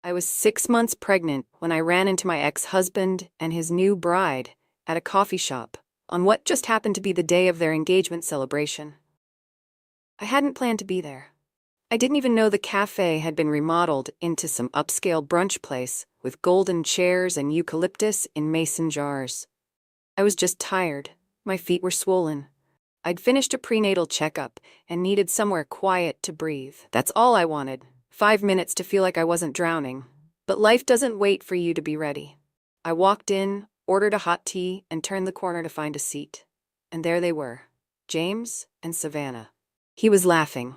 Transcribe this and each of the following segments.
I was 6 months pregnant when I ran into my ex-husband and his new bride at a coffee shop on what just happened to be the day of their engagement celebration. I hadn't planned to be there. I didn't even know the cafe had been remodeled into some upscale brunch place with golden chairs and eucalyptus in mason jars. I was just tired. My feet were swollen. I'd finished a prenatal checkup and needed somewhere quiet to breathe. That's all I wanted. 5 minutes to feel like I wasn't drowning. But life doesn't wait for you to be ready. I walked in, ordered a hot tea, and turned the corner to find a seat. And there they were, James and Savannah. He was laughing.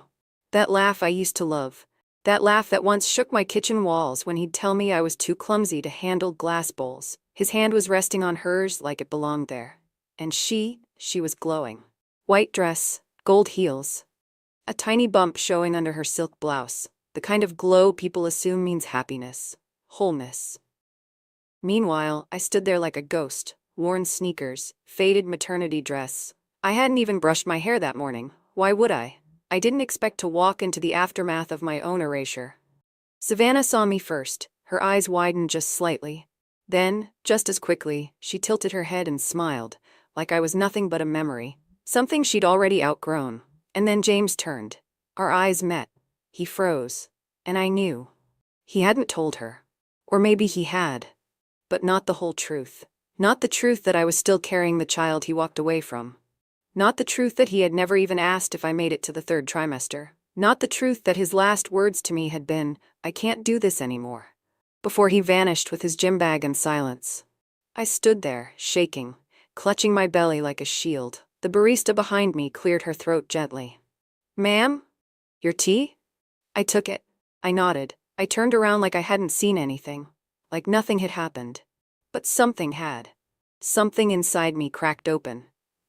That laugh I used to love. That laugh that once shook my kitchen walls when he'd tell me I was too clumsy to handle glass bowls. His hand was resting on hers like it belonged there. And she was glowing. White dress, gold heels. A tiny bump showing under her silk blouse. The kind of glow people assume means happiness, wholeness. Meanwhile, I stood there like a ghost, worn sneakers, faded maternity dress. I hadn't even brushed my hair that morning. Why would I? I didn't expect to walk into the aftermath of my own erasure. Savannah saw me first. Her eyes widened just slightly. Then, just as quickly, she tilted her head and smiled, like I was nothing but a memory, something she'd already outgrown. And then James turned. Our eyes met. He froze. And I knew. He hadn't told her. Or maybe he had. But not the whole truth. Not the truth that I was still carrying the child he walked away from. Not the truth that he had never even asked if I made it to the 3rd trimester. Not the truth that his last words to me had been, "I can't do this anymore," before he vanished with his gym bag and silence. I stood there, shaking, clutching my belly like a shield. The barista behind me cleared her throat gently. "Ma'am? Your tea?" I took it. I nodded. I turned around like I hadn't seen anything, like nothing had happened. But something had. Something inside me cracked open.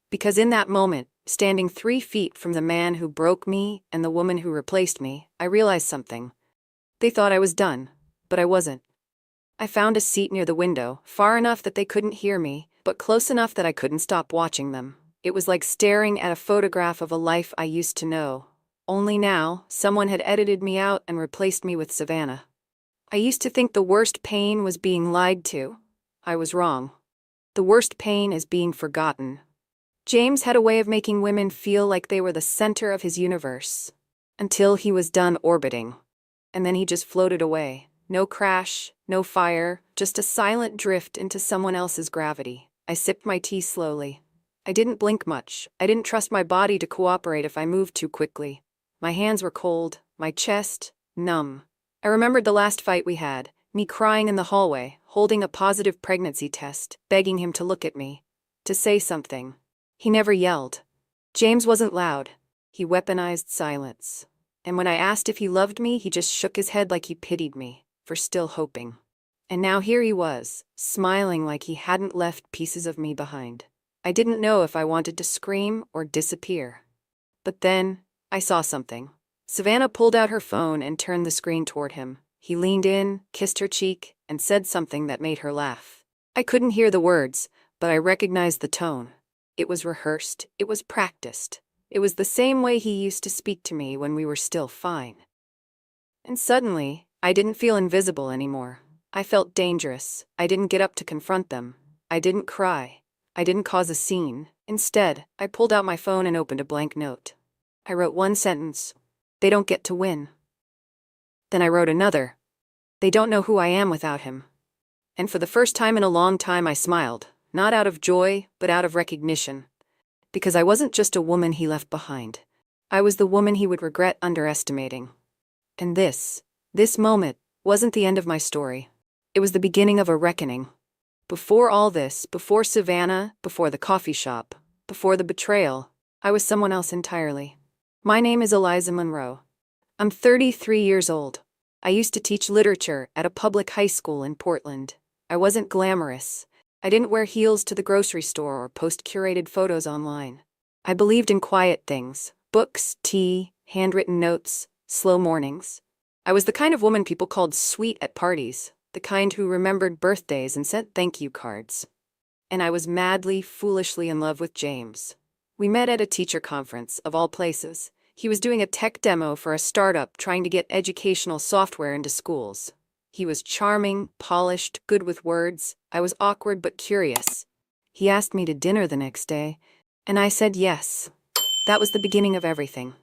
Because in that moment, standing 3 feet from the man who broke me and the woman who replaced me, I realized something. They thought I was done, but I wasn't. I found a seat near the window, far enough that they couldn't hear me, but close enough that I couldn't stop watching them. It was like staring at a photograph of a life I used to know. Only now, someone had edited me out and replaced me with Savannah. I used to think the worst pain was being lied to. I was wrong. The worst pain is being forgotten. James had a way of making women feel like they were the center of his universe. Until he was done orbiting. And then he just floated away. No crash, no fire, just a silent drift into someone else's gravity. I sipped my tea slowly. I didn't blink much. I didn't trust my body to cooperate if I moved too quickly. My hands were cold, my chest numb. I remembered the last fight we had, me crying in the hallway, holding a positive pregnancy test, begging him to look at me, to say something. He never yelled. James wasn't loud. He weaponized silence. And when I asked if he loved me, he just shook his head like he pitied me for still hoping. And now here he was, smiling like he hadn't left pieces of me behind. I didn't know if I wanted to scream or disappear. But then, I saw something. Savannah pulled out her phone and turned the screen toward him. He leaned in, kissed her cheek, and said something that made her laugh. I couldn't hear the words, but I recognized the tone. It was rehearsed. It was practiced. It was the same way he used to speak to me when we were still fine. And suddenly, I didn't feel invisible anymore. I felt dangerous. I didn't get up to confront them. I didn't cry. I didn't cause a scene. Instead, I pulled out my phone and opened a blank note. I wrote one sentence. They don't get to win. Then I wrote another. They don't know who I am without him. And for the first time in a long time I smiled, not out of joy, but out of recognition. Because I wasn't just a woman he left behind. I was the woman he would regret underestimating. And this moment, wasn't the end of my story. It was the beginning of a reckoning. Before all this, before Savannah, before the coffee shop, before the betrayal, I was someone else entirely. My name is Eliza Monroe. I'm 33 years old. I used to teach literature at a public high school in Portland. I wasn't glamorous. I didn't wear heels to the grocery store or post curated photos online. I believed in quiet things, books, tea, handwritten notes, slow mornings. I was the kind of woman people called sweet at parties, the kind who remembered birthdays and sent thank you cards. And I was madly, foolishly in love with James. We met at a teacher conference, of all places. He was doing a tech demo for a startup trying to get educational software into schools. He was charming, polished, good with words. I was awkward but curious. He asked me to dinner the next day, and I said yes. That was the beginning of everything.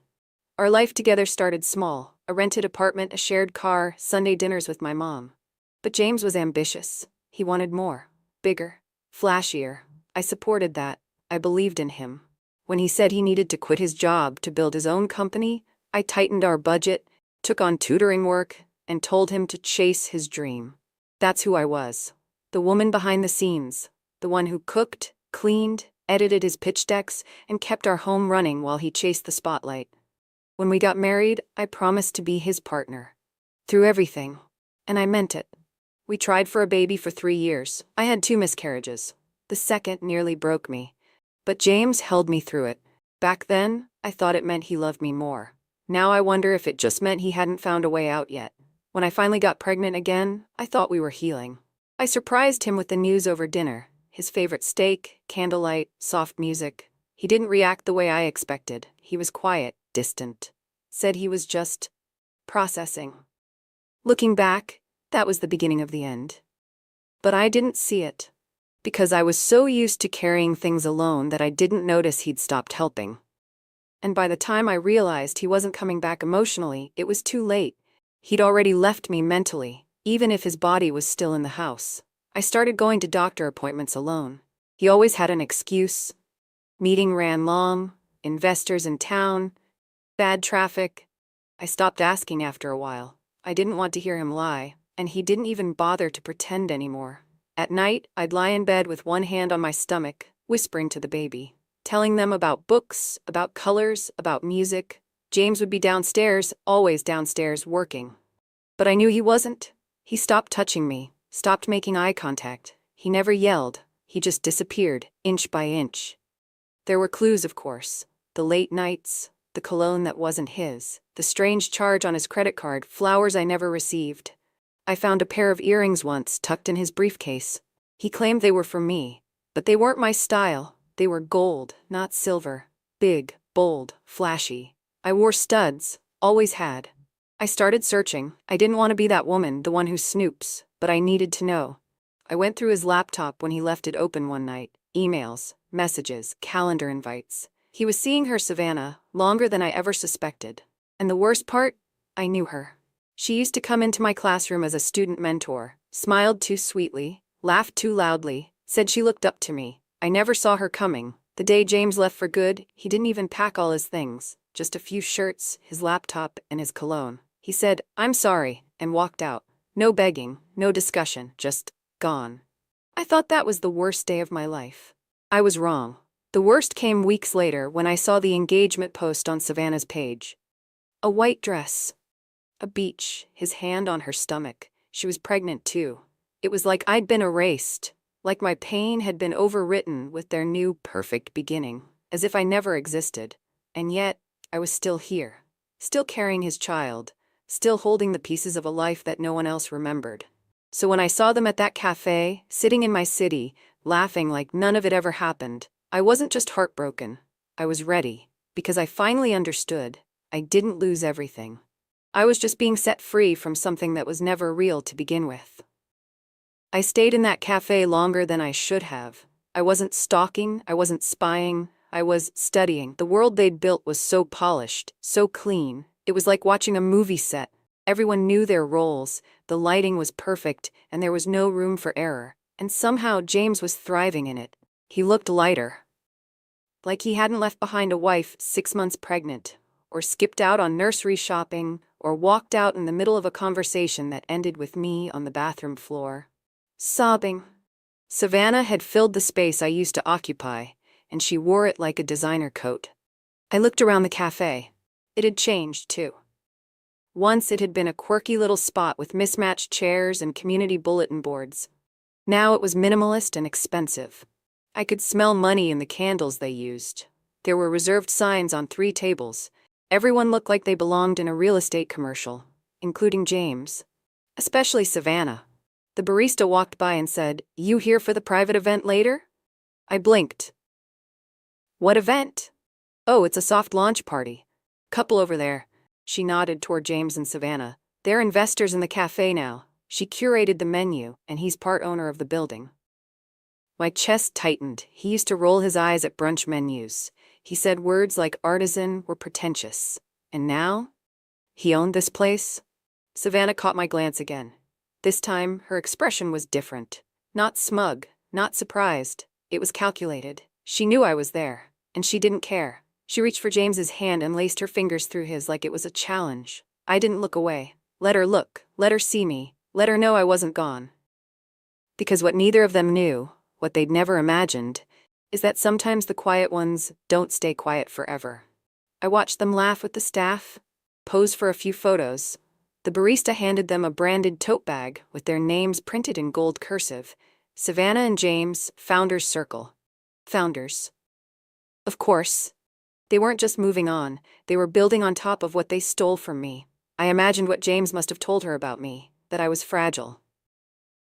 Our life together started small: a rented apartment, a shared car, Sunday dinners with my mom. But James was ambitious. He wanted more. Bigger. Flashier. I supported that. I believed in him. When he said he needed to quit his job to build his own company, I tightened our budget, took on tutoring work, and told him to chase his dream. That's who I was. The woman behind the scenes. The one who cooked, cleaned, edited his pitch decks, and kept our home running while he chased the spotlight. When we got married, I promised to be his partner. Through everything. And I meant it. We tried for a baby for 3 years. I had 2 miscarriages. The second nearly broke me. But James held me through it. Back then, I thought it meant he loved me more. Now I wonder if it just meant he hadn't found a way out yet. When I finally got pregnant again, I thought we were healing. I surprised him with the news over dinner. His favorite steak, candlelight, soft music. He didn't react the way I expected. He was quiet, distant. Said he was just processing. Looking back, that was the beginning of the end. But I didn't see it. Because I was so used to carrying things alone that I didn't notice he'd stopped helping. And by the time I realized he wasn't coming back emotionally, it was too late. He'd already left me mentally, even if his body was still in the house. I started going to doctor appointments alone. He always had an excuse. Meeting ran long, investors in town, bad traffic. I stopped asking after a while. I didn't want to hear him lie, and he didn't even bother to pretend anymore. At night, I'd lie in bed with one hand on my stomach, whispering to the baby, telling them about books, about colors, about music. James would be downstairs, always downstairs, working. But I knew he wasn't. He stopped touching me, stopped making eye contact. He never yelled. He just disappeared, inch by inch. There were clues, of course. The late nights, the cologne that wasn't his, the strange charge on his credit card, flowers I never received. I found a pair of earrings once tucked in his briefcase. He claimed they were for me, but they weren't my style. They were gold, not silver. Big, bold, flashy. I wore studs, always had. I started searching. I didn't want to be that woman, the one who snoops, but I needed to know. I went through his laptop when he left it open one night. Emails, messages, calendar invites. He was seeing her, Savannah, longer than I ever suspected. And the worst part? I knew her. She used to come into my classroom as a student mentor, smiled too sweetly, laughed too loudly, said she looked up to me. I never saw her coming. The day James left for good, he didn't even pack all his things, just a few shirts, his laptop, and his cologne. He said, "I'm sorry," and walked out. No begging, no discussion, just gone. I thought that was the worst day of my life. I was wrong. The worst came weeks later when I saw the engagement post on Savannah's page. A white dress. A beach, his hand on her stomach. She was pregnant too. It was like I'd been erased, like my pain had been overwritten with their new perfect beginning, as if I never existed. And yet, I was still here, still carrying his child, still holding the pieces of a life that no one else remembered. So when I saw them at that café, sitting in my city, laughing like none of it ever happened, I wasn't just heartbroken. I was ready, because I finally understood. I didn't lose everything. I was just being set free from something that was never real to begin with. I stayed in that cafe longer than I should have. I wasn't stalking, I wasn't spying, I was studying. The world they'd built was so polished, so clean. It was like watching a movie set. Everyone knew their roles, the lighting was perfect, and there was no room for error. And somehow James was thriving in it. He looked lighter. Like he hadn't left behind a wife 6 months pregnant, or skipped out on nursery shopping, or walked out in the middle of a conversation that ended with me on the bathroom floor, sobbing. Savannah had filled the space I used to occupy, and she wore it like a designer coat. I looked around the cafe. It had changed, too. Once it had been a quirky little spot with mismatched chairs and community bulletin boards. Now it was minimalist and expensive. I could smell money in the candles they used. There were reserved signs on 3 tables. Everyone looked like they belonged in a real estate commercial, including James. Especially Savannah. The barista walked by and said, "You here for the private event later?" I blinked. "What event?" "Oh, it's a soft launch party. Couple over there." She nodded toward James and Savannah. "They're investors in the cafe now." She curated the menu, and he's part owner of the building. My chest tightened. He used to roll his eyes at brunch menus. He said words like artisan were pretentious. And now? He owned this place? Savannah caught my glance again. This time, her expression was different. Not smug, not surprised. It was calculated. She knew I was there, and she didn't care. She reached for James's hand and laced her fingers through his like it was a challenge. I didn't look away. Let her look. Let her see me. Let her know I wasn't gone. Because what neither of them knew, what they'd never imagined, is that sometimes the quiet ones don't stay quiet forever. I watched them laugh with the staff, pose for a few photos. The barista handed them a branded tote bag with their names printed in gold cursive. Savannah and James, Founders Circle. Founders. Of course. They weren't just moving on, they were building on top of what they stole from me. I imagined what James must have told her about me, that I was fragile.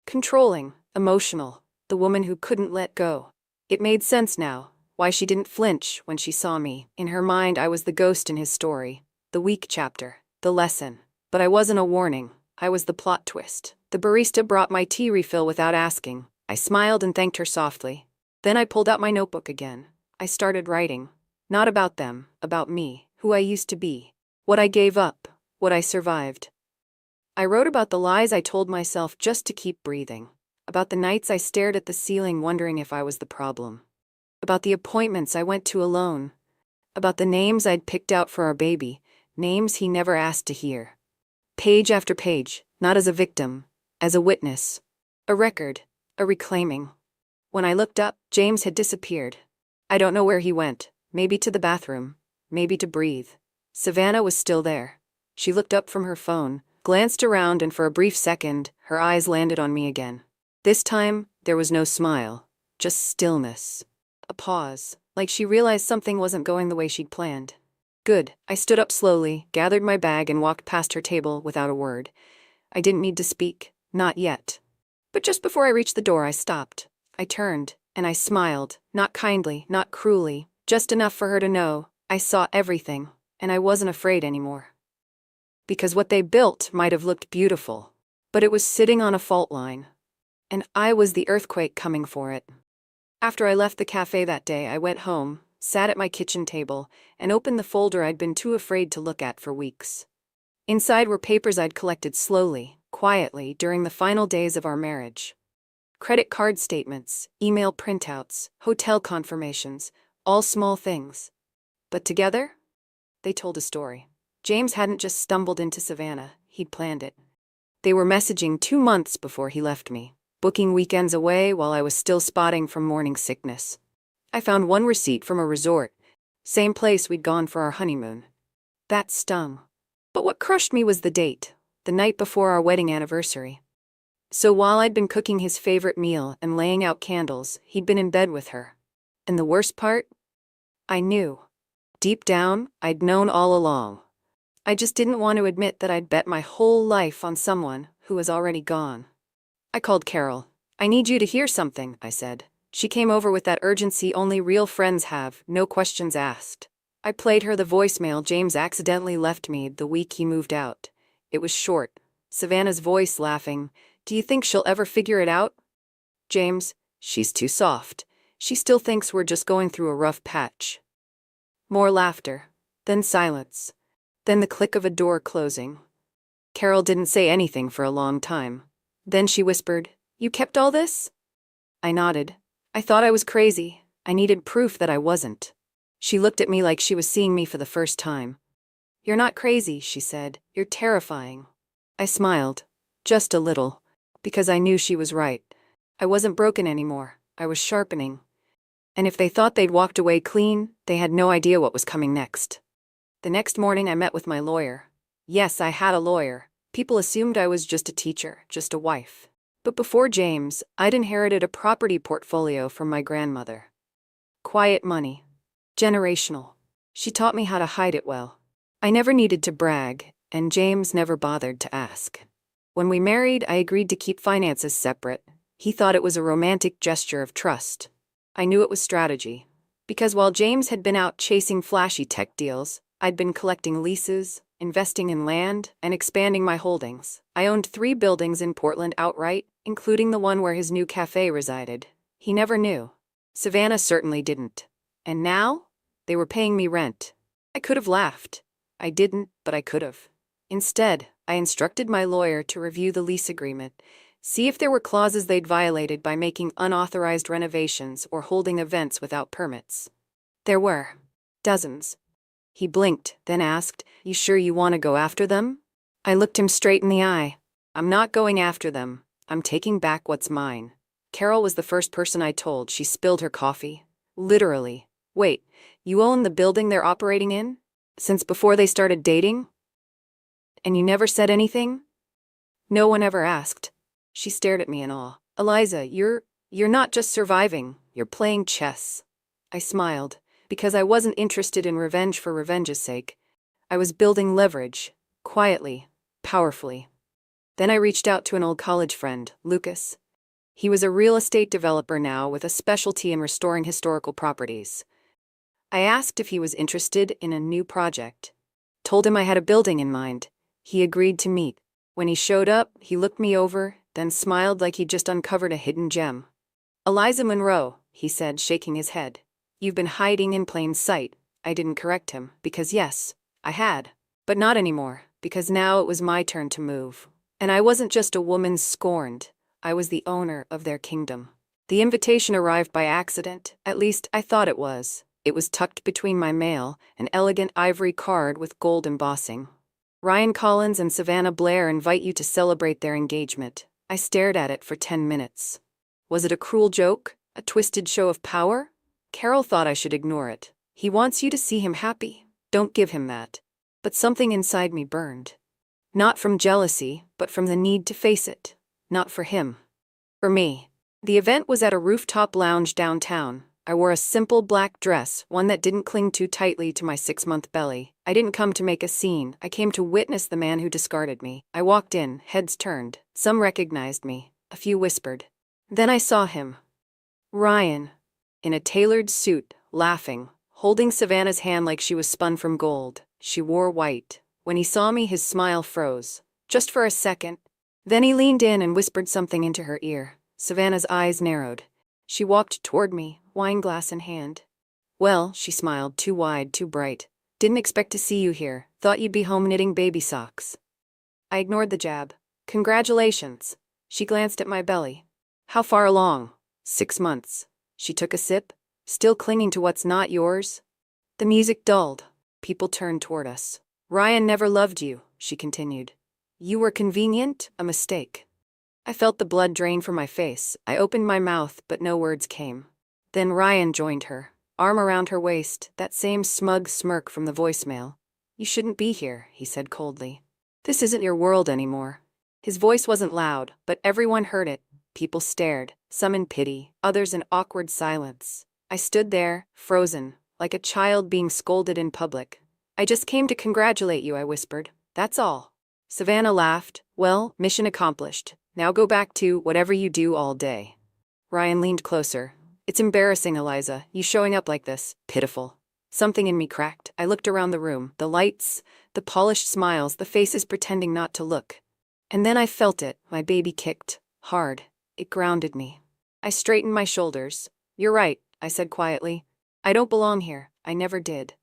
Controlling, emotional, the woman who couldn't let go. It made sense now, why she didn't flinch when she saw me. In her mind, I was the ghost in his story, the weak chapter, the lesson. But I wasn't a warning, I was the plot twist. The barista brought my tea refill without asking. I smiled and thanked her softly. Then I pulled out my notebook again. I started writing. Not about them, about me, who I used to be. What I gave up, what I survived. I wrote about the lies I told myself just to keep breathing. About the nights I stared at the ceiling wondering if I was the problem. About the appointments I went to alone. About the names I'd picked out for our baby, names he never asked to hear. Page after page, not as a victim, as a witness. A record, a reclaiming. When I looked up, James had disappeared. I don't know where he went, maybe to the bathroom, maybe to breathe. Savannah was still there. She looked up from her phone, glanced around, and for a brief second, her eyes landed on me again. This time, there was no smile, just stillness. A pause, like she realized something wasn't going the way she'd planned. Good. I stood up slowly, gathered my bag, and walked past her table without a word. I didn't need to speak, not yet. But just before I reached the door, I stopped. I turned, and I smiled, not kindly, not cruelly, just enough for her to know I saw everything, and I wasn't afraid anymore. Because what they built might have looked beautiful, but it was sitting on a fault line, and I was the earthquake coming for it. After I left the cafe that day, I went home, sat at my kitchen table, and opened the folder I'd been too afraid to look at for weeks. Inside were papers I'd collected slowly, quietly, during the final days of our marriage. Credit card statements, email printouts, hotel confirmations, all small things. But together, they told a story. James hadn't just stumbled into Savannah, he'd planned it. They were messaging 2 months before he left me, booking weekends away while I was still spotting from morning sickness. I found one receipt from a resort, same place we'd gone for our honeymoon. That stung. But what crushed me was the date, the night before our wedding anniversary. So while I'd been cooking his favorite meal and laying out candles, he'd been in bed with her. And the worst part? I knew. Deep down, I'd known all along. I just didn't want to admit that I'd bet my whole life on someone who was already gone. I called Carol. "I need you to hear something," I said. She came over with that urgency only real friends have, no questions asked. I played her the voicemail James accidentally left me the week he moved out. It was short. Savannah's voice laughing. "Do you think she'll ever figure it out?" James, "She's too soft. She still thinks we're just going through a rough patch." More laughter. Then silence. Then the click of a door closing. Carol didn't say anything for a long time. Then she whispered, "You kept all this?" I nodded. I thought I was crazy. I needed proof that I wasn't. She looked at me like she was seeing me for the first time. "You're not crazy," she said. "You're terrifying." I smiled. Just a little. Because I knew she was right. I wasn't broken anymore. I was sharpening. And if they thought they'd walked away clean, they had no idea what was coming next. The next morning I met with my lawyer. Yes, I had a lawyer. People assumed I was just a teacher, just a wife. But before James, I'd inherited a property portfolio from my grandmother. Quiet money. Generational. She taught me how to hide it well. I never needed to brag, and James never bothered to ask. When we married, I agreed to keep finances separate. He thought it was a romantic gesture of trust. I knew it was strategy. Because while James had been out chasing flashy tech deals, I'd been collecting leases, investing in land, and expanding my holdings. I owned 3 buildings in Portland outright, including the one where his new café resided. He never knew. Savannah certainly didn't. And now? They were paying me rent. I could have laughed. I didn't, but I could have. Instead, I instructed my lawyer to review the lease agreement, see if there were clauses they'd violated by making unauthorized renovations or holding events without permits. There were. Dozens. He blinked, then asked, "You sure you want to go after them?" I looked him straight in the eye. "I'm not going after them. I'm taking back what's mine." Carol was the first person I told. She spilled her coffee. Literally. "Wait, you own the building they're operating in? Since before they started dating? And you never said anything?" "No one ever asked." She stared at me in awe. "Eliza, you're not just surviving, you're playing chess." I smiled, because I wasn't interested in revenge for revenge's sake. I was building leverage, quietly, powerfully. Then I reached out to an old college friend, Lucas. He was a real estate developer now with a specialty in restoring historical properties. I asked if he was interested in a new project. Told him I had a building in mind. He agreed to meet. When he showed up, he looked me over, then smiled like he'd just uncovered a hidden gem. "Eliza Monroe," he said, shaking his head. "You've been hiding in plain sight." I didn't correct him, because yes, I had. But not anymore, because now it was my turn to move. And I wasn't just a woman scorned. I was the owner of their kingdom. The invitation arrived by accident, at least I thought it was. It was tucked between my mail, an elegant ivory card with gold embossing. "Ryan Collins and Savannah Blair invite you to celebrate their engagement." I stared at it for 10 minutes. Was it a cruel joke? A twisted show of power? Carol thought I should ignore it. "He wants you to see him happy. Don't give him that." But something inside me burned. Not from jealousy, but from the need to face it. Not for him. For me. The event was at a rooftop lounge downtown. I wore a simple black dress, one that didn't cling too tightly to my 6-month belly. I didn't come to make a scene. I came to witness the man who discarded me. I walked in, heads turned. Some recognized me. A few whispered. Then I saw him. Ryan. In a tailored suit, laughing, holding Savannah's hand like she was spun from gold. She wore white. When he saw me, his smile froze. Just for a second. Then he leaned in and whispered something into her ear. Savannah's eyes narrowed. She walked toward me, wineglass in hand. "Well," she smiled, too wide, too bright. "Didn't expect to see you here. Thought you'd be home knitting baby socks." I ignored the jab. "Congratulations." She glanced at my belly. "How far along?" 6 months. She took a sip. "Still clinging to what's not yours?" The music dulled. People turned toward us. "Ryan never loved you," she continued. "You were convenient, a mistake." I felt the blood drain from my face. I opened my mouth, but no words came. Then Ryan joined her, arm around her waist, that same smug smirk from the voicemail. "You shouldn't be here," he said coldly. "This isn't your world anymore." His voice wasn't loud, but everyone heard it. People stared, some in pity, others in awkward silence. I stood there, frozen, like a child being scolded in public. "I just came to congratulate you," I whispered. "That's all." Savannah laughed. "Well, mission accomplished. Now go back to whatever you do all day." Ryan leaned closer. "It's embarrassing, Eliza, you showing up like this. Pitiful." Something in me cracked. I looked around the room, the lights, the polished smiles, the faces pretending not to look. And then I felt it. My baby kicked. Hard. It grounded me. I straightened my shoulders. "You're right," I said quietly. "I don't belong here. I never did."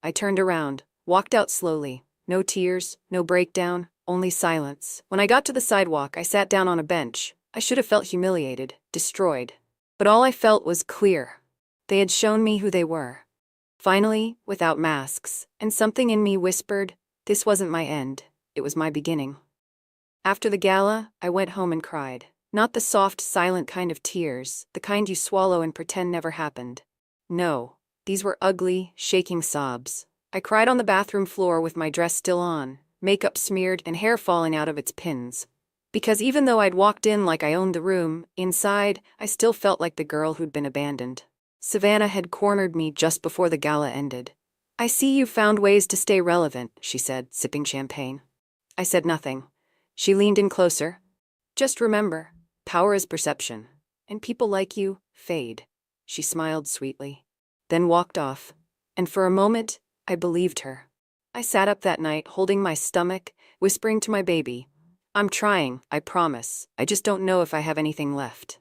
I turned around, walked out slowly. No tears, no breakdown, only silence. When I got to the sidewalk, I sat down on a bench. I should have felt humiliated, destroyed. But all I felt was clear. They had shown me who they were. Finally, without masks, and something in me whispered, this wasn't my end, it was my beginning. After the gala, I went home and cried. Not the soft, silent kind of tears, the kind you swallow and pretend never happened. No, these were ugly, shaking sobs. I cried on the bathroom floor with my dress still on, makeup smeared and hair falling out of its pins. Because even though I'd walked in like I owned the room, inside, I still felt like the girl who'd been abandoned. Savannah had cornered me just before the gala ended. "I see you found ways to stay relevant," she said, sipping champagne. I said nothing. She leaned in closer. "Just remember, power is perception, and people like you fade." She smiled sweetly, then walked off. And for a moment, I believed her. I sat up that night, holding my stomach, whispering to my baby, "I'm trying, I promise. I just don't know if I have anything left."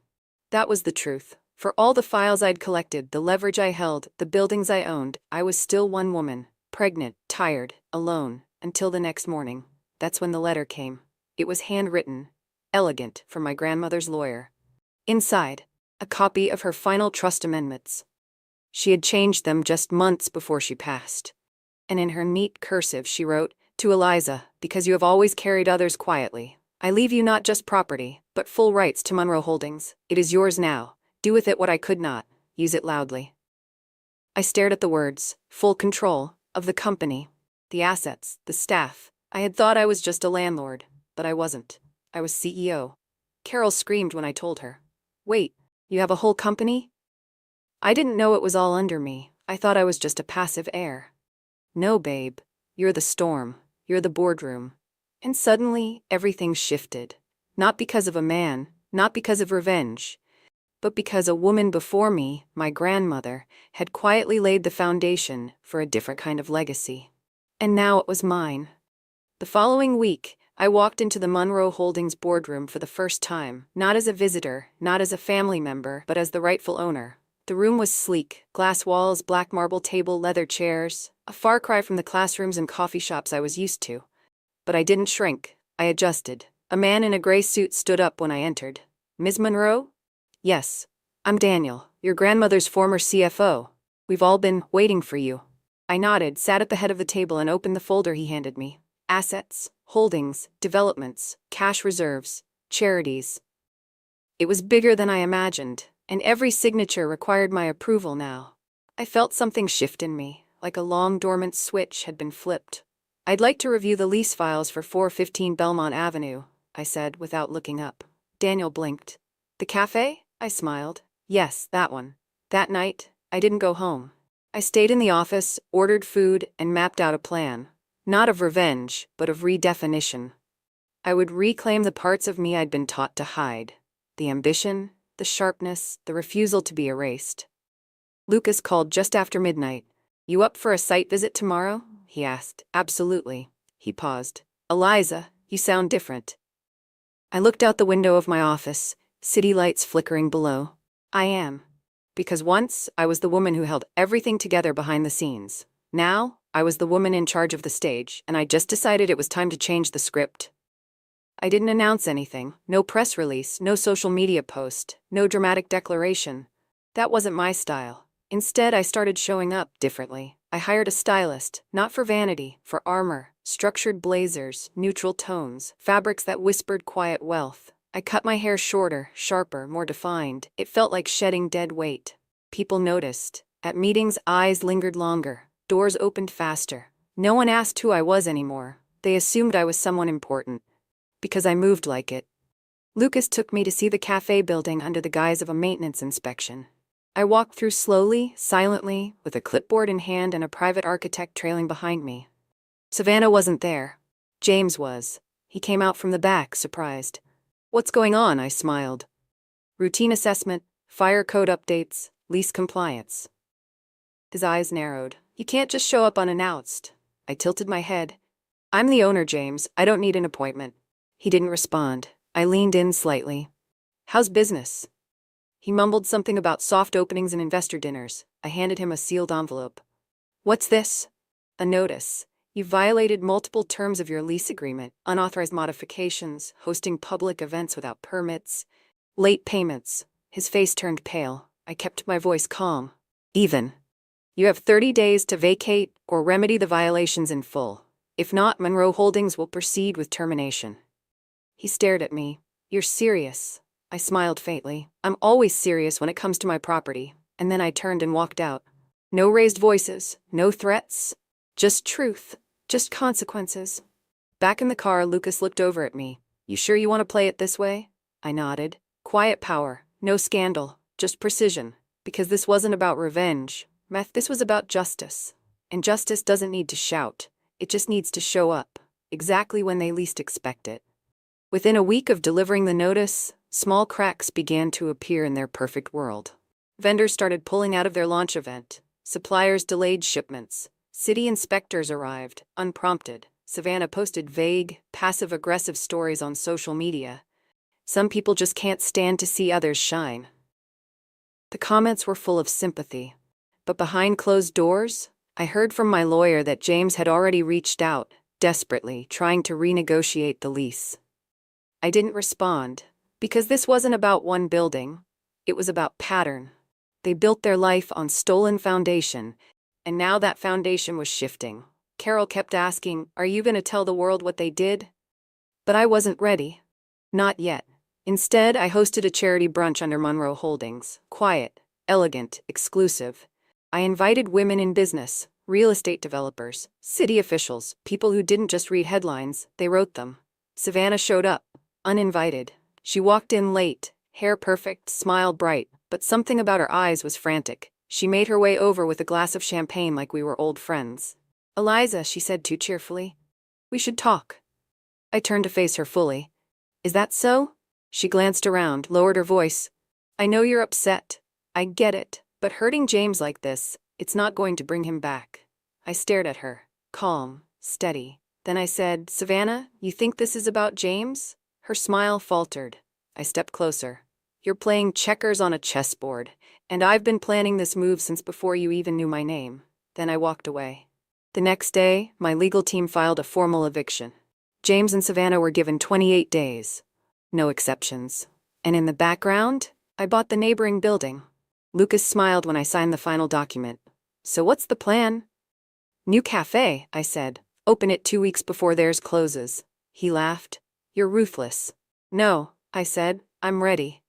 That was the truth. For all the files I'd collected, the leverage I held, the buildings I owned, I was still one woman, pregnant, tired, alone, until the next morning. That's when the letter came. It was handwritten, elegant, from my grandmother's lawyer. Inside, a copy of her final trust amendments. She had changed them just months before she passed. And in her neat cursive she wrote, "To Eliza, because you have always carried others quietly, I leave you not just property, but full rights to Monroe Holdings. It is yours now. Do with it what I could not. Use it loudly." I stared at the words, full control, of the company, the assets, the staff. I had thought I was just a landlord, but I wasn't. I was CEO. Carol screamed when I told her. "Wait, you have a whole company?" I didn't know it was all under me. I thought I was just a passive heir. "No, babe. You're the storm. You're the boardroom." And suddenly, everything shifted. Not because of a man, not because of revenge, but because a woman before me, my grandmother, had quietly laid the foundation for a different kind of legacy. And now it was mine. The following week, I walked into the Monroe Holdings boardroom for the first time, not as a visitor, not as a family member, but as the rightful owner. The room was sleek, glass walls, black marble table, leather chairs, a far cry from the classrooms and coffee shops I was used to. But I didn't shrink. I adjusted. A man in a gray suit stood up when I entered. "Ms. Monroe?" "Yes. I'm Daniel, your grandmother's former CFO. We've all been waiting for you." I nodded, sat at the head of the table and opened the folder he handed me. Assets, holdings, developments, cash reserves, charities. It was bigger than I imagined, and every signature required my approval now. I felt something shift in me, like a long dormant switch had been flipped. "I'd like to review the lease files for 415 Belmont Avenue," I said without looking up. Daniel blinked. "The café?" I smiled. "Yes, that one." That night, I didn't go home. I stayed in the office, ordered food, and mapped out a plan. Not of revenge, but of redefinition. I would reclaim the parts of me I'd been taught to hide. The ambition, the sharpness, the refusal to be erased. Lucas called just after midnight. "You up for a site visit tomorrow?" he asked. "Absolutely." He paused. "Eliza, you sound different." I looked out the window of my office, city lights flickering below. "I am. Because once, I was the woman who held everything together behind the scenes. Now, I was the woman in charge of the stage, and I just decided it was time to change the script. I didn't announce anything. No press release, no social media post, no dramatic declaration. That wasn't my style. Instead, I started showing up differently. I hired a stylist, not for vanity, for armor, structured blazers, neutral tones, fabrics that whispered quiet wealth. I cut my hair shorter, sharper, more defined. It felt like shedding dead weight. People noticed. At meetings, eyes lingered longer. Doors opened faster. No one asked who I was anymore. They assumed I was someone important. Because I moved like it. Lucas took me to see the cafe building under the guise of a maintenance inspection. I walked through slowly, silently, with a clipboard in hand and a private architect trailing behind me. Savannah wasn't there. James was. He came out from the back, surprised. "What's going on?" I smiled. "Routine assessment, fire code updates, lease compliance." His eyes narrowed. "You can't just show up unannounced." I tilted my head. "I'm the owner, James. I don't need an appointment." He didn't respond. I leaned in slightly. "How's business?" He mumbled something about soft openings and investor dinners. I handed him a sealed envelope. "What's this?" "A notice. You violated multiple terms of your lease agreement, unauthorized modifications, hosting public events without permits, late payments." His face turned pale. I kept my voice calm. "Even. You have 30 days to vacate or remedy the violations in full. If not, Monroe Holdings will proceed with termination." He stared at me. "You're serious?" I smiled faintly. "I'm always serious when it comes to my property." And then I turned and walked out. No raised voices, no threats. Just truth. Just consequences. Back in the car, Lucas looked over at me. "You sure you want to play it this way?" I nodded. Quiet power. No scandal. Just precision. Because this wasn't about revenge. This was about justice. And justice doesn't need to shout. It just needs to show up. Exactly when they least expect it. Within a week of delivering the notice, small cracks began to appear in their perfect world. Vendors started pulling out of their launch event. Suppliers delayed shipments. City inspectors arrived, unprompted. Savannah posted vague, passive-aggressive stories on social media. Some people just can't stand to see others shine. The comments were full of sympathy. But behind closed doors, I heard from my lawyer that James had already reached out, desperately, trying to renegotiate the lease. I didn't respond, because this wasn't about one building. It was about pattern. They built their life on stolen foundation, and now that foundation was shifting. Carol kept asking, "Are you going to tell the world what they did?" But I wasn't ready. Not yet. Instead, I hosted a charity brunch under Monroe Holdings. Quiet, elegant, exclusive. I invited women in business, real estate developers, city officials, people who didn't just read headlines, they wrote them. Savannah showed up, uninvited. She walked in late, hair perfect, smile bright, but something about her eyes was frantic. She made her way over with a glass of champagne like we were old friends. "Eliza," she said too cheerfully. "We should talk." I turned to face her fully. "Is that so?" She glanced around, lowered her voice. "I know you're upset. I get it. But hurting James like this, it's not going to bring him back." I stared at her, calm, steady. Then I said, "Savannah, you think this is about James?" Her smile faltered. I stepped closer. "You're playing checkers on a chessboard, and I've been planning this move since before you even knew my name." Then I walked away. The next day, my legal team filed a formal eviction. James and Savannah were given 28 days. No exceptions. And in the background, I bought the neighboring building. Lucas smiled when I signed the final document. "So what's the plan?" "New café," I said. "Open it 2 weeks before theirs closes." He laughed. "You're ruthless." "No," I said, "I'm ready."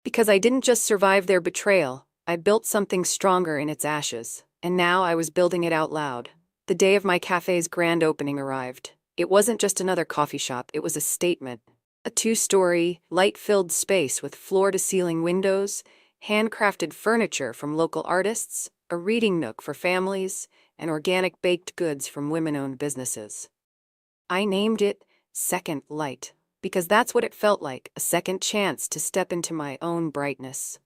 Because I didn't just survive their betrayal, I built something stronger in its ashes. And now I was building it out loud. The day of my café's grand opening arrived. It wasn't just another coffee shop, it was a statement. A 2-story, light-filled space with floor-to-ceiling windows, handcrafted furniture from local artists, a reading nook for families, and organic baked goods from women-owned businesses. I named it Second Light, because that's what it felt like, a second chance to step into my own brightness.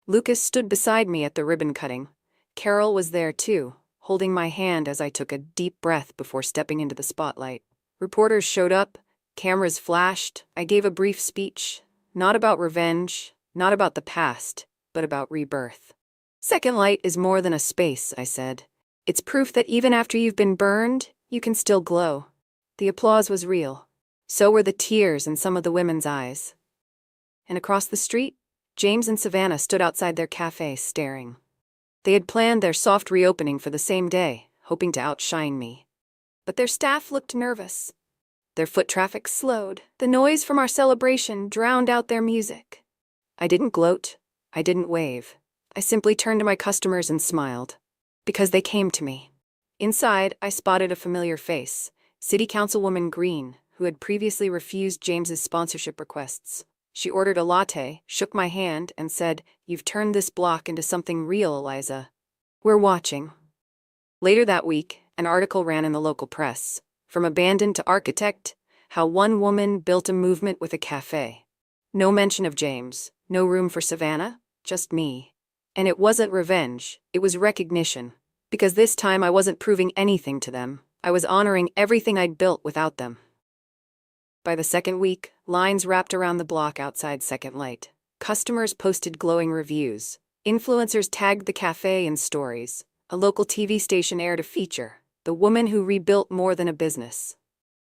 Lucas stood beside me at the ribbon cutting. Carol was there too, holding my hand as I took a deep breath before stepping into the spotlight. Reporters showed up. Cameras flashed. I gave a brief speech, not about revenge, not about the past, but about rebirth. "Second Light is more than a space," I said. "It's proof that even after you've been burned, you can still glow." The applause was real. So were the tears in some of the women's eyes. And across the street, James and Savannah stood outside their cafe staring. They had planned their soft reopening for the same day, hoping to outshine me. But their staff looked nervous. Their foot traffic slowed. The noise from our celebration drowned out their music. I didn't gloat. I didn't wave. I simply turned to my customers and smiled. Because they came to me. Inside, I spotted a familiar face, City Councilwoman Green, who had previously refused James's sponsorship requests. She ordered a latte, shook my hand, and said, "You've turned this block into something real, Eliza. We're watching." Later that week, an article ran in the local press. From abandoned to architect, how one woman built a movement with a cafe. No mention of James, no room for Savannah, just me. And it wasn't revenge, it was recognition. Because this time I wasn't proving anything to them. I was honoring everything I'd built without them. By the second week, lines wrapped around the block outside Second Light. Customers posted glowing reviews. Influencers tagged the cafe in stories. A local TV station aired a feature. The woman who rebuilt more than a business.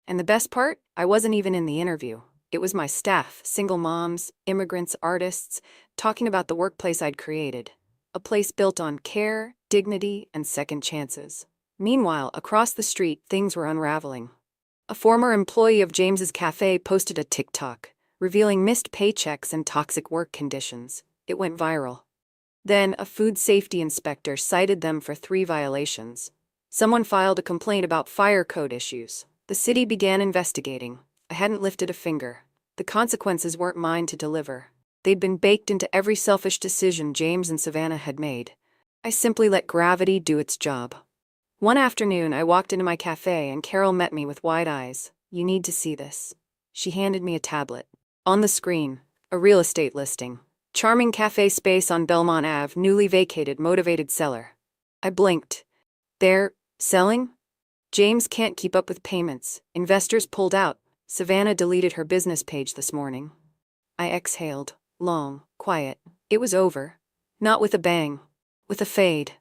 And the best part? I wasn't even in the interview. It was my staff, single moms, immigrants, artists, talking about the workplace I'd created. A place built on care, dignity, and second chances. Meanwhile, across the street, things were unraveling. A former employee of James's cafe posted a TikTok, revealing missed paychecks and toxic work conditions. It went viral. Then, a food safety inspector cited them for 3 violations. Someone filed a complaint about fire code issues. The city began investigating. I hadn't lifted a finger. The consequences weren't mine to deliver. They'd been baked into every selfish decision James and Savannah had made. I simply let gravity do its job. One afternoon, I walked into my cafe and Carol met me with wide eyes. "You need to see this." She handed me a tablet. On the screen, a real estate listing. Charming cafe space on Belmont Ave, newly vacated, motivated seller. I blinked. There, Selling? James can't keep up with payments. Investors pulled out. Savannah deleted her business page this morning. I exhaled. Long, quiet. It was over. Not with a bang. With a fade.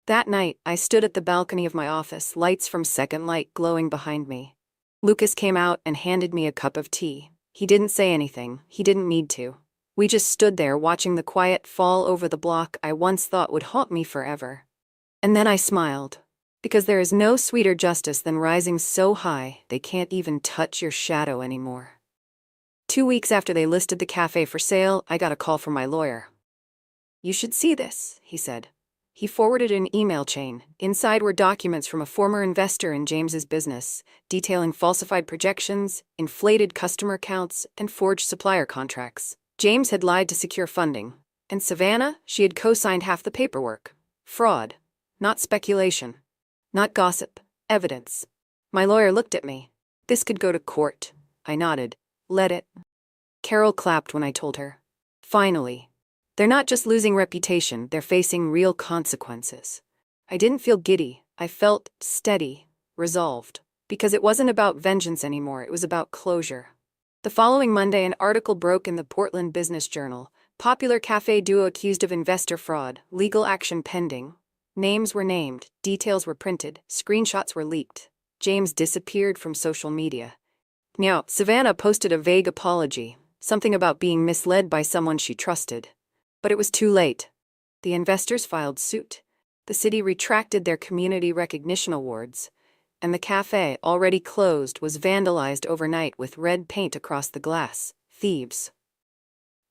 That night, I stood at the balcony of my office, lights from Second Light glowing behind me. Lucas came out and handed me a cup of tea. He didn't say anything. He didn't need to. We just stood there watching the quiet fall over the block I once thought would haunt me forever. And then I smiled. Because there is no sweeter justice than rising so high they can't even touch your shadow anymore. 2 weeks after they listed the cafe for sale, I got a call from my lawyer. "You should see this," he said. He forwarded an email chain. Inside were documents from a former investor in James's business, detailing falsified projections, inflated customer counts, and forged supplier contracts. James had lied to secure funding. And Savannah, she had co-signed half the paperwork. Fraud. Not speculation. Not gossip. Evidence. My lawyer looked at me. "This could go to court." I nodded. "Let it." Carol clapped when I told her. Finally. They're not just losing reputation, they're facing real consequences. I didn't feel giddy. I felt steady, resolved. Because it wasn't about vengeance anymore, it was about closure. The following Monday, an article broke in the Portland Business Journal. Popular cafe duo accused of investor fraud, legal action pending. Names were named, details were printed, screenshots were leaked. James disappeared from social media. Now, Savannah posted a vague apology, something about being misled by someone she trusted. But it was too late. The investors filed suit. The city retracted their community recognition awards. And the cafe, already closed, was vandalized overnight with red paint across the glass. Thieves.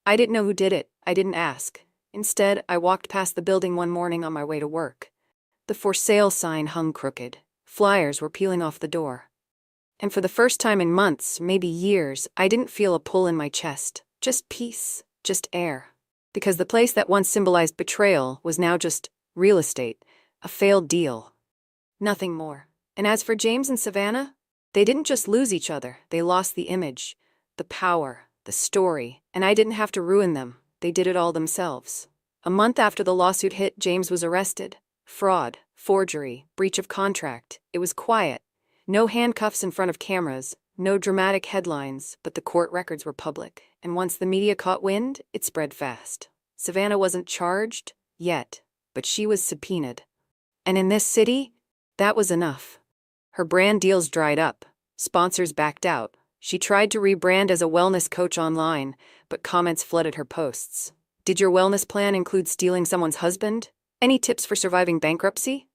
I didn't know who did it. I didn't ask. Instead, I walked past the building one morning on my way to work. The for sale sign hung crooked. Flyers were peeling off the door. And for the first time in months, maybe years, I didn't feel a pull in my chest. Just peace. Just air. Because the place that once symbolized betrayal was now just real estate, a failed deal. Nothing more. And as for James and Savannah, they didn't just lose each other, they lost the image, the power, the story, and I didn't have to ruin them. They did it all themselves. A month after the lawsuit hit, James was arrested. Fraud, forgery, breach of contract. It was quiet. No handcuffs in front of cameras, no dramatic headlines, but the court records were public. And once the media caught wind, it spread fast. Savannah wasn't charged yet, but she was subpoenaed. And in this city, that was enough. Her brand deals dried up. Sponsors backed out. She tried to rebrand as a wellness coach online, but comments flooded her posts. "Did your wellness plan include stealing someone's husband? Any tips for surviving bankruptcy?"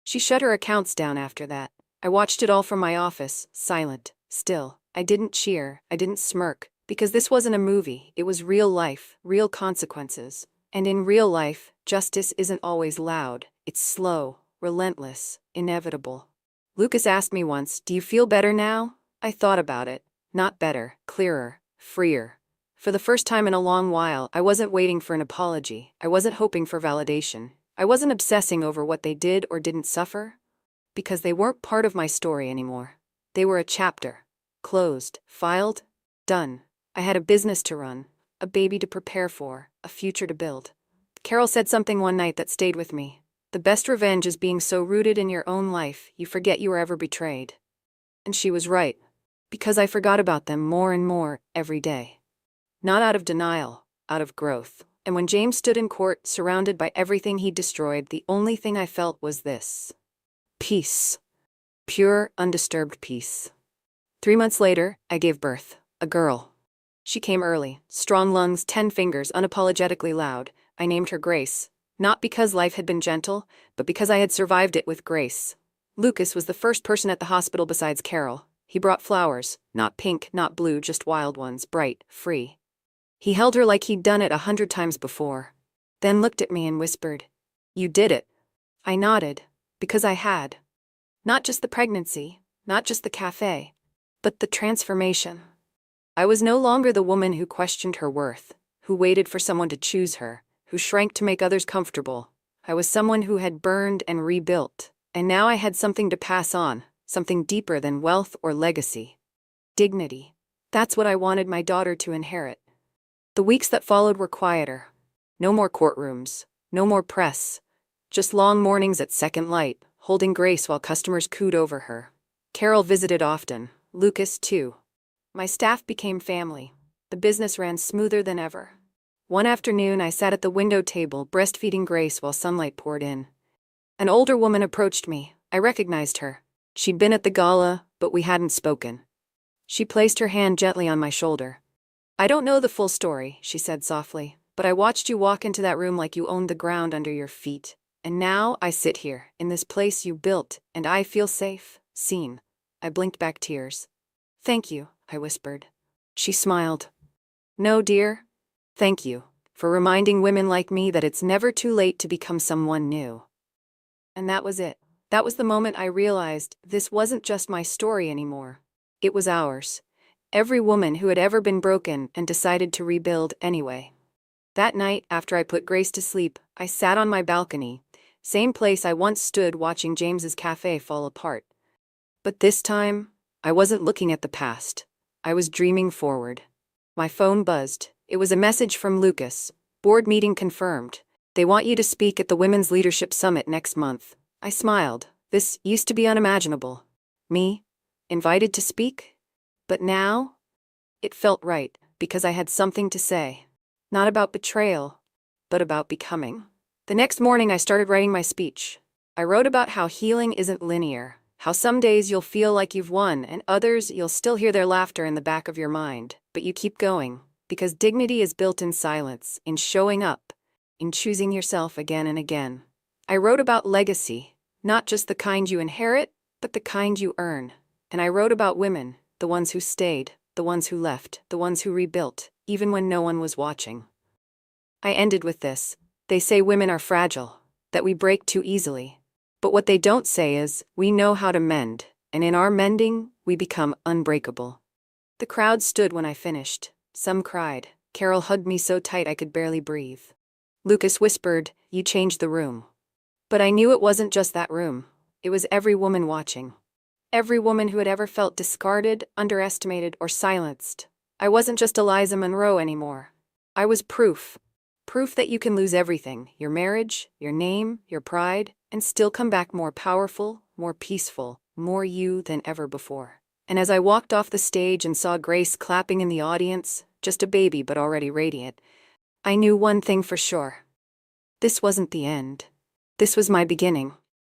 She shut her accounts down after that. I watched it all from my office, silent, still. I didn't cheer, I didn't smirk, because this wasn't a movie, it was real life, real consequences. And in real life, justice isn't always loud, it's slow, relentless, inevitable. Lucas asked me once, "Do you feel better now?" I thought about it. Not better, clearer, freer. For the first time in a long while, I wasn't waiting for an apology. I wasn't hoping for validation. I wasn't obsessing over what they did or didn't suffer. Because they weren't part of my story anymore. They were a chapter. Closed, filed, done. I had a business to run, a baby to prepare for, a future to build. Carol said something one night that stayed with me. The best revenge is being so rooted in your own life, you forget you were ever betrayed. And she was right. Because I forgot about them more and more every day. Not out of denial, out of growth. And when James stood in court, surrounded by everything he'd destroyed, the only thing I felt was this. Peace. Pure, undisturbed peace. 3 months later, I gave birth. A girl. She came early. Strong lungs, 10 fingers, unapologetically loud. I named her Grace. Not because life had been gentle, but because I had survived it with grace. Lucas was the first person at the hospital besides Carol. He brought flowers. Not pink, not blue, just wild ones, bright, free. He held her like he'd done it 100 times before. Then looked at me and whispered, "You did it." I nodded. Because I had. Not just the pregnancy, not just the cafe, but the transformation. I was no longer the woman who questioned her worth, who waited for someone to choose her, who shrank to make others comfortable. I was someone who had burned and rebuilt, and now I had something to pass on, something deeper than wealth or legacy. Dignity. That's what I wanted my daughter to inherit. The weeks that followed were quieter. No more courtrooms, no more press. Just long mornings at Second Light, holding Grace while customers cooed over her. Carol visited often, Lucas too. My staff became family. The business ran smoother than ever. One afternoon, I sat at the window table, breastfeeding Grace while sunlight poured in. An older woman approached me. I recognized her. She'd been at the gala, but we hadn't spoken. She placed her hand gently on my shoulder. "I don't know the full story," she said softly, "but I watched you walk into that room like you owned the ground under your feet. And now I sit here, in this place you built, and I feel safe, seen." I blinked back tears. "Thank you," I whispered. She smiled. "No, dear. Thank you for reminding women like me that it's never too late to become someone new." And that was it. That was the moment I realized this wasn't just my story anymore. It was ours. Every woman who had ever been broken and decided to rebuild anyway. That night, after I put Grace to sleep, I sat on my balcony, same place I once stood watching James's cafe fall apart. But this time, I wasn't looking at the past. I was dreaming forward. My phone buzzed. It was a message from Lucas. "Board meeting confirmed. They want you to speak at the Women's Leadership Summit next month." I smiled. This used to be unimaginable. Me? Invited to speak? But now? It felt right, because I had something to say. Not about betrayal, but about becoming. The next morning I started writing my speech. I wrote about how healing isn't linear, how some days you'll feel like you've won, and others you'll still hear their laughter in the back of your mind. But you keep going, because dignity is built in silence, in showing up, in choosing yourself again and again. I wrote about legacy, not just the kind you inherit, but the kind you earn. And I wrote about women, the ones who stayed, the ones who left, the ones who rebuilt, even when no one was watching. I ended with this. They say women are fragile, that we break too easily. But what they don't say is, we know how to mend, and in our mending, we become unbreakable. The crowd stood when I finished. Some cried. Carol hugged me so tight I could barely breathe. Lucas whispered, "You changed the room." But I knew it wasn't just that room. It was every woman watching. Every woman who had ever felt discarded, underestimated, or silenced. I wasn't just Eliza Monroe anymore. I was proof. Proof that you can lose everything, your marriage, your name, your pride, and still come back more powerful, more peaceful, more you than ever before. And as I walked off the stage and saw Grace clapping in the audience, just a baby but already radiant, I knew one thing for sure. This wasn't the end. This was my beginning.